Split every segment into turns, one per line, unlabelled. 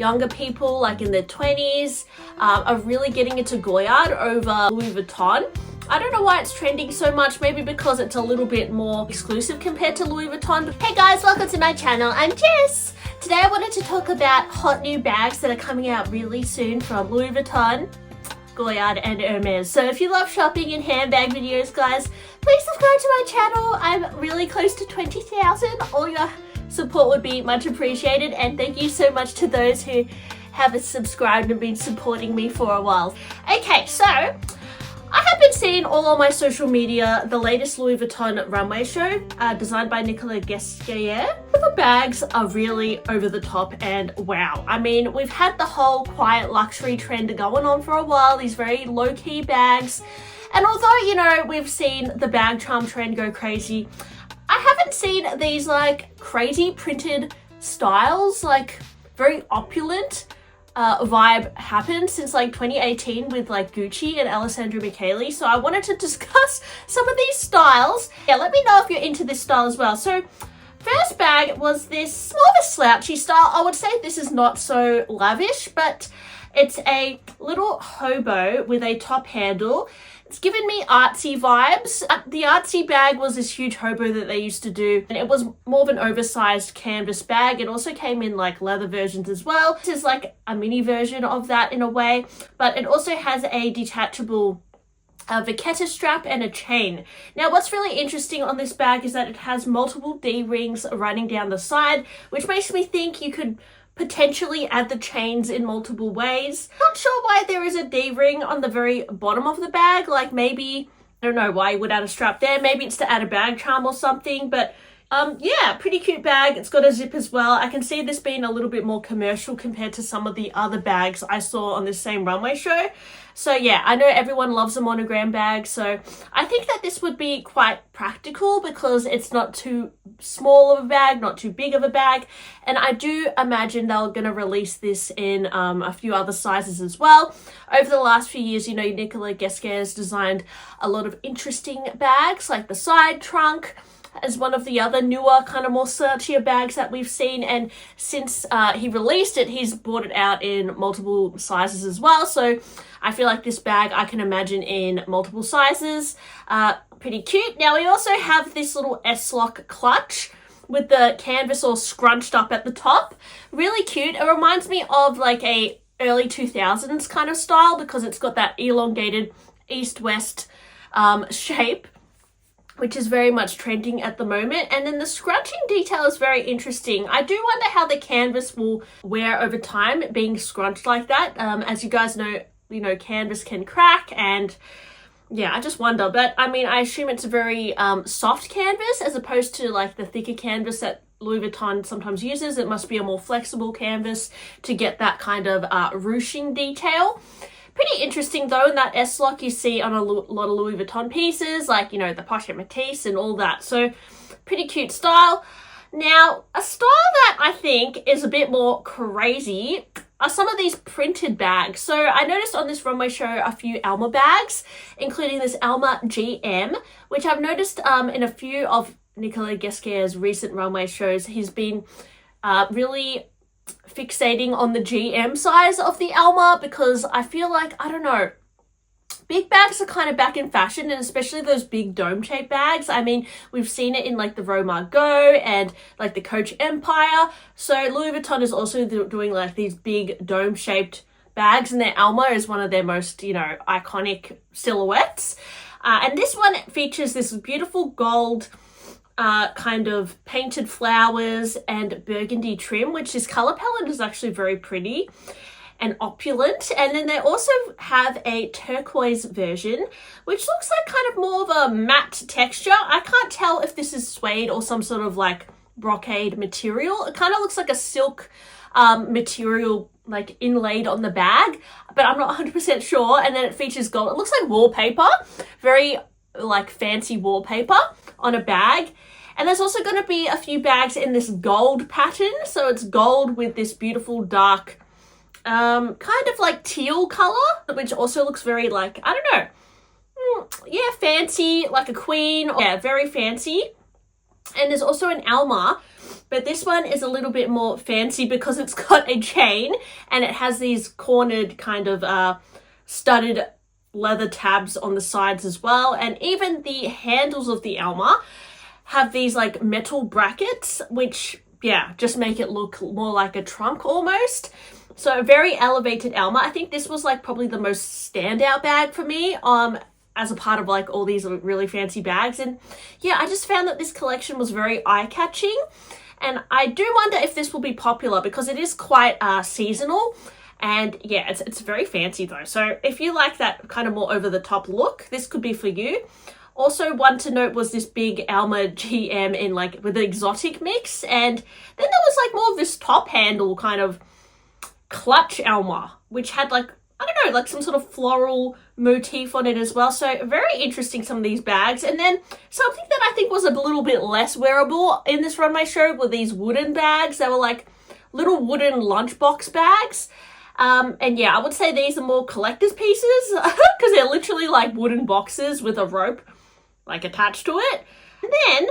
younger people like in their 20s are really getting into Goyard over Louis Vuitton. I don't know why it's trending so much, maybe because it's a little bit more exclusive compared to Louis Vuitton. Hey guys, welcome to my channel. I'm Jess. Today I wanted to talk about hot new bags that are coming out really soon from Louis Vuitton, Goyard and Hermes. So if you love shopping and handbag videos, guys, please subscribe to my channel. I'm really close to 20,000. All your support would be much appreciated, and thank you so much to those who have subscribed and been supporting me for a while. Okay, so I have been seeing all on my social media the latest Louis Vuitton runway show designed by Nicolas Goyard. The bags are really over the top and wow. I mean, we've had the whole quiet luxury trend going on for a while, these very low-key bags. And although, you know, we've seen the bag charm trend go crazy, I haven't seen these like crazy printed styles, like very opulent vibe happened since like 2018 with like Gucci and Alessandro Michele. So I wanted to discuss some of these styles. Yeah, let me know if you're into this style as well. So first bag was this more of a slouchy style. I would say this is not so lavish, but it's a little hobo with a top handle. It's given me artsy vibes. The artsy bag was this huge hobo that they used to do, and it was more of an oversized canvas bag. It also came in like leather versions as well. This is like a mini version of that in a way, but it also has a detachable vachetta strap and a chain. Now what's really interesting on this bag is that it has multiple D-rings running down the side, which makes me think you could potentially add the chains in multiple ways. Not sure why there is a D-ring on the very bottom of the bag, like maybe, I don't know why you would add a strap there, maybe it's to add a bag charm or something, but yeah, pretty cute bag. It's got a zip as well. I can see this being a little bit more commercial compared to some of the other bags I saw on this same runway show. So yeah, I know everyone loves a monogram bag, so I think that this would be quite practical because it's not too small of a bag, not too big of a bag, and I do imagine they're going to release this in a few other sizes as well. Over the last few years, you know, Nicolas Goyard has designed a lot of interesting bags, like the side trunk as one of the other newer kind of more searchier bags that we've seen, and since he released it, he's brought it out in multiple sizes as well. So I feel like this bag I can imagine in multiple sizes. Pretty cute. Now we also have this little S-lock clutch with the canvas all scrunched up at the top. Really cute. It reminds me of like a early 2000s kind of style because it's got that elongated east-west shape, which is very much trending at the moment. And then the scrunching detail is very interesting. I do wonder how the canvas will wear over time being scrunched like that. As you guys know, you know, canvas can crack, and yeah, I just wonder. But I mean, I assume it's a very soft canvas as opposed to like the thicker canvas that Louis Vuitton sometimes uses. It must be a more flexible canvas to get that kind of ruching detail. Pretty interesting though, in that S-lock you see on a lot of Louis Vuitton pieces, like, you know, the Poche Matisse and all that. So pretty cute style. Now, a style that I think is a bit more crazy are some of these printed bags. So I noticed on this runway show a few Alma bags, including this Alma GM, which I've noticed in a few of Nicolas Goyard's recent runway shows. He's been really fixating on the GM size of the Alma because I feel like, I don't know, big bags are kind of back in fashion, and especially those big dome-shaped bags. I mean, we've seen it in like the Roma Go and like the Coach Empire. So Louis Vuitton is also doing like these big dome-shaped bags, and their Alma is one of their most, you know, iconic silhouettes. And this one features this beautiful gold kind of painted flowers and burgundy trim, which this color palette is actually very pretty and opulent. And then they also have a turquoise version, which looks like kind of more of a matte texture. I can't tell if this is suede or some sort of like brocade material. It kind of looks like a silk material like inlaid on the bag, but I'm not 100% sure. And then it features gold. It looks like wallpaper, very like fancy wallpaper on a bag. And there's also going to be a few bags in this gold pattern. So it's gold with this beautiful dark kind of like teal color, which also looks very like, I don't know, yeah, fancy, like a queen. Yeah, very fancy. And there's also an Alma But this one is a little bit more fancy because it's got a chain and it has these cornered kind of studded leather tabs on the sides as well. And even the handles of the Alma have these like metal brackets, which, yeah, just make it look more like a trunk almost. So a very elevated Alma. I think this was like probably the most standout bag for me as a part of like all these really fancy bags. And yeah, I just found that this collection was very eye-catching. And I do wonder if this will be popular because it is quite seasonal. And yeah, it's very fancy though. So if you like that kind of more over-the-top look, this could be for you. Also, one to note was this big Alma GM in like with the exotic mix. And then there was like more of this top handle kind of clutch Alma, which had like, I don't know, like some sort of floral motif on it as well. So very interesting, some of these bags. And then something that I think was a little bit less wearable in this runway show were these wooden bags. They were like little wooden lunchbox bags. And yeah, I would say these are more collector's pieces because they're literally like wooden boxes with a rope like attached to it. And then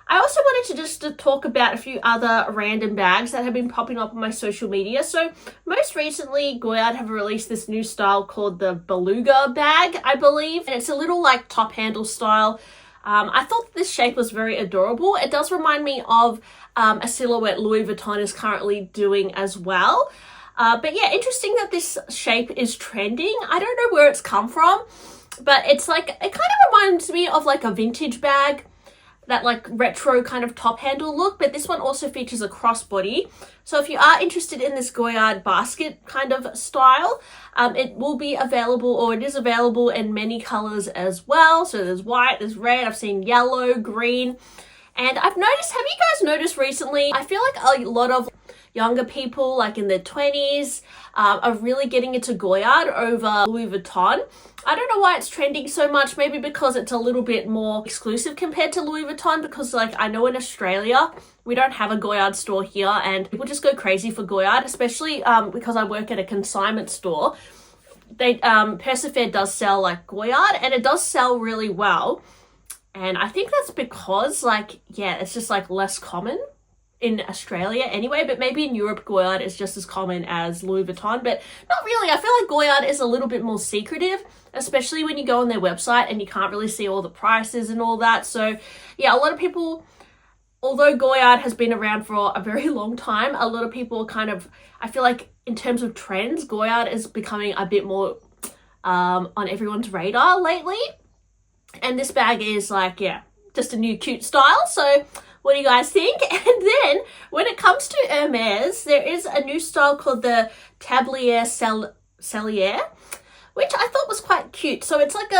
I also wanted to talk about a few other random bags that have been popping up on my social media. So most recently, Goyard have released this new style called the Beluga bag, I believe. And it's a little like top handle style. I thought this shape was very adorable. It does remind me of a silhouette Louis Vuitton is currently doing as well. But yeah, interesting that this shape is trending. I don't know where it's come from, but it's like, it kind of reminds me of like a vintage bag, that like retro kind of top handle look, but this one also features a crossbody. So if you are interested in this Goyard basket kind of style, it will be available, or it is available in many colors as well. So there's white, there's red, I've seen yellow, green. And I've noticed, have you guys noticed recently, I feel like a lot of younger people, like in their 20s, are really getting into Goyard over Louis Vuitton. I don't know why it's trending so much, maybe because it's a little bit more exclusive compared to Louis Vuitton, because like I know in Australia, we don't have a Goyard store here and people just go crazy for Goyard, especially because I work at a consignment store. Persefair does sell like Goyard and it does sell really well. And I think that's because like, yeah, it's just like less common in Australia anyway, but maybe in Europe Goyard is just as common as Louis Vuitton, but not really. I feel like Goyard is a little bit more secretive, especially when you go on their website and you can't really see all the prices and all that. So yeah, a lot of people, although Goyard has been around for a very long time, a lot of people kind of, I feel like in terms of trends, Goyard is becoming a bit more on everyone's radar lately. And this bag is like, yeah, just a new cute style. So what do you guys think? And then when it comes to Hermes, there is a new style called the Tablier Cellier, which I thought was quite cute. So it's like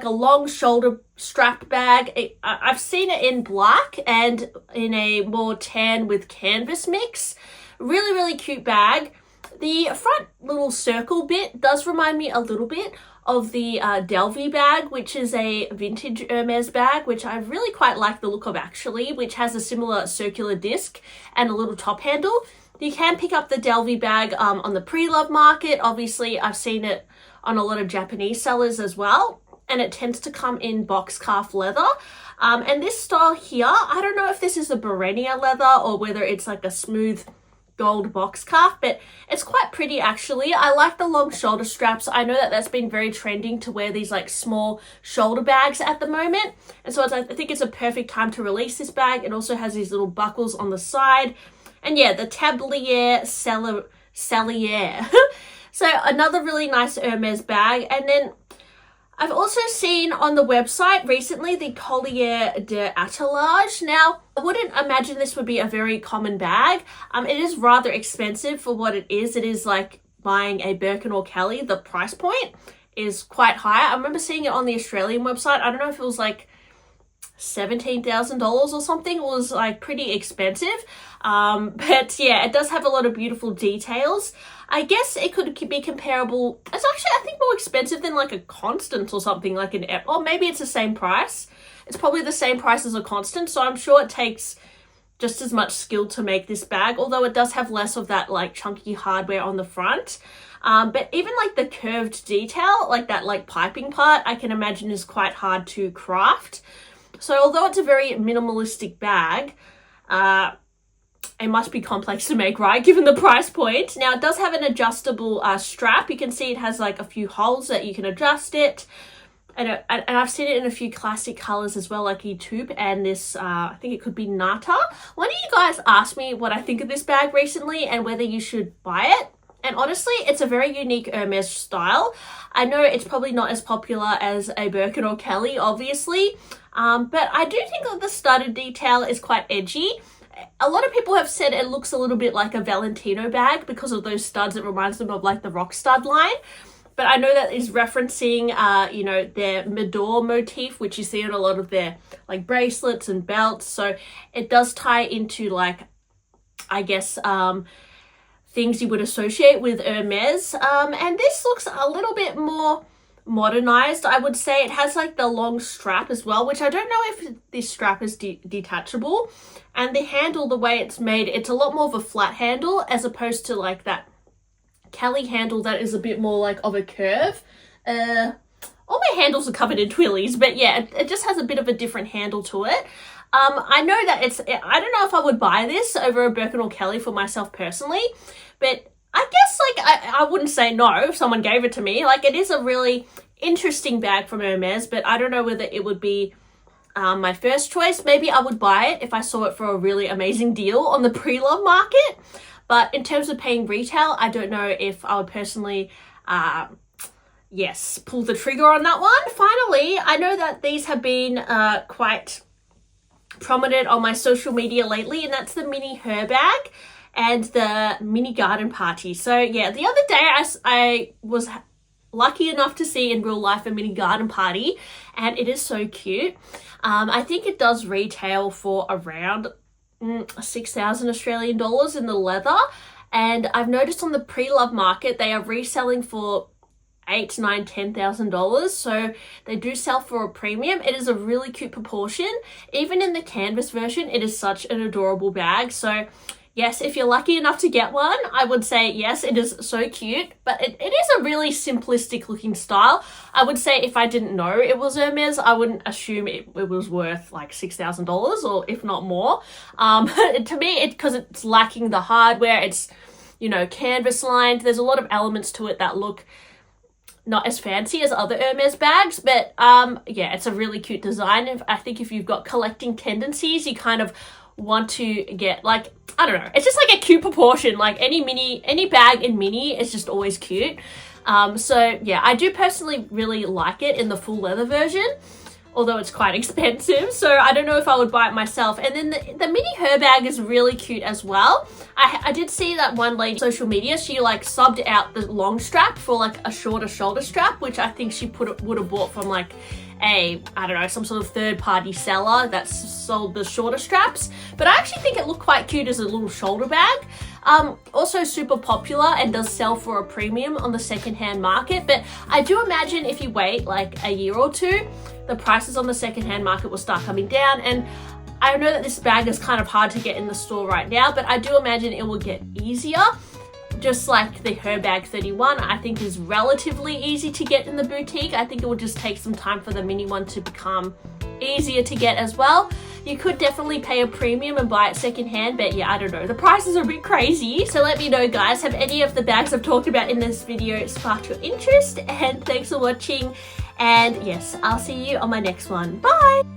a long shoulder strap bag. I've seen it in black and in a more tan with canvas mix. Really, really cute bag. The front little circle bit does remind me a little bit of the Delvey bag, which is a vintage Hermes bag, which I really quite like the look of actually, which has a similar circular disc and a little top handle. You can pick up the Delvey bag on the pre-love market. Obviously, I've seen it on a lot of Japanese sellers as well, and it tends to come in box calf leather. And this style here, I don't know if this is a Barenia leather or whether it's like a smooth gold box calf, but it's quite pretty actually. I like the long shoulder straps. I know that that's been very trending to wear these like small shoulder bags at the moment, and so I think it's a perfect time to release this bag. It also has these little buckles on the side, and yeah, the Tablier Cellier. So another really nice Hermes bag. And then I've also seen on the website recently the Collier d'Attelage. Now, I wouldn't imagine this would be a very common bag. It is rather expensive for what it is. It is like buying a Birkin or Kelly. The price point is quite high. I remember seeing it on the Australian website. I don't know if it was like $17,000 or something. It was like pretty expensive. But yeah, it does have a lot of beautiful details. I guess it could be comparable. It's actually, I think, more expensive than like a Constant or something, like or maybe it's the same price. It's probably the same price as a Constant, so I'm sure it takes just as much skill to make this bag, although it does have less of that like chunky hardware on the front. But even like the curved detail, like that like piping part, I can imagine is quite hard to craft. So although it's a very minimalistic bag, it must be complex to make, right, given the price point. Now, it does have an adjustable strap. You can see it has like a few holes that you can adjust it. And I've seen it in a few classic colors as well, like E-Taupe and this, I think it could be Nata. One of you guys asked me what I think of this bag recently and whether you should buy it. And honestly, it's a very unique Hermes style. I know it's probably not as popular as a Birkin or Kelly, obviously. But I do think that the studded detail is quite edgy. A lot of people have said it looks a little bit like a Valentino bag because of those studs. It reminds them of like the rock stud line. But I know that is referencing, you know, their Medor motif, which you see in a lot of their like bracelets and belts. So it does tie into like, I guess, things you would associate with Hermes. And this looks a little bit more modernized, I would say. It has like the long strap as well, which I don't know if this strap is detachable. And the handle, the way it's made, it's a lot more of a flat handle as opposed to like that Kelly handle that is a bit more like of a curve. All my handles are covered in twillies, but yeah, it just has a bit of a different handle to it. I know that I don't know if I would buy this over a Birkin or Kelly for myself personally, but I guess like I wouldn't say no if someone gave it to me. Like, it is a really interesting bag from Hermes, but I don't know whether it would be my first choice. Maybe I would buy it if I saw it for a really amazing deal on the pre-love market. But in terms of paying retail, I don't know if I would personally, pull the trigger on that one. Finally, I know that these have been quite prominent on my social media lately, and that's the mini her bag and the mini garden party. So yeah, the other day I was lucky enough to see in real life a mini garden party, and it is so cute. I think it does retail for around 6,000 Australian dollars in the leather, and I've noticed on the pre-love market they are reselling for $8,000, $9,000, $10,000, so they do sell for a premium. It is a really cute proportion. Even in the canvas version, it is such an adorable bag. So yes, if you're lucky enough to get one, I would say yes, it is so cute, but it is a really simplistic looking style. I would say if I didn't know it was Hermes, I wouldn't assume it was worth like $6,000 or if not more. To me, because it's lacking the hardware, it's, you know, canvas lined. There's a lot of elements to it that look not as fancy as other Hermes bags, but yeah, it's a really cute design. I think if you've got collecting tendencies, you kind of want to get like, I don't know, it's just like a cute proportion. Like any bag in mini is just always cute. So yeah, I do personally really like it in the full leather version, although it's quite expensive, so I don't know if I would buy it myself. And then the mini her bag is really cute as well. I did see that one lady on social media, she like subbed out the long strap for like a shorter shoulder strap, which I think she would have bought from like I don't know, some sort of third-party seller that sold the shorter straps. But I actually think it looked quite cute as a little shoulder bag. Also super popular and does sell for a premium on the secondhand market. But I do imagine if you wait like a year or two, the prices on the secondhand market will start coming down. And I know that this bag is kind of hard to get in the store right now, but I do imagine it will get easier. Just like the Her Bag 31, I think is relatively easy to get in the boutique. I think it will just take some time for the mini one to become easier to get as well. You could definitely pay a premium and buy it secondhand, but yeah, I don't know. The prices are a bit crazy. So let me know, guys, have any of the bags I've talked about in this video sparked your interest? And thanks for watching. And yes, I'll see you on my next one. Bye!